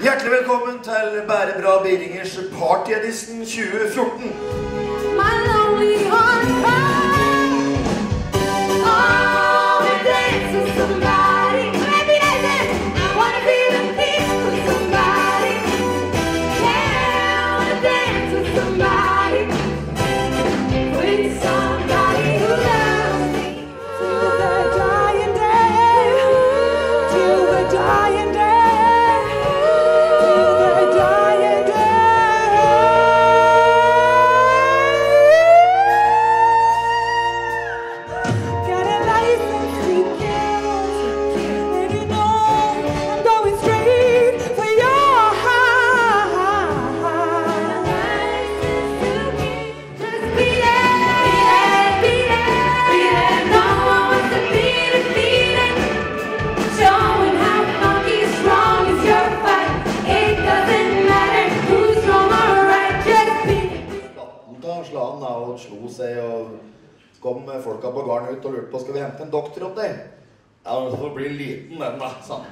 Hjertelig velkommen til Bære Bra Billingers Party-edition 2014. My lonely heart cries. Oh, we dance with somebody. Maybe I wanna feel the peace with somebody. Yeah, I wanna dance with somebody. With somebody who loves me. Till the dying day. Till the dying day. Sla han og slo seg, og så kom folka på garden ut og lurte på, skal vi hente en doktor opp deg? Ja, men så får bli liten den da, sa han.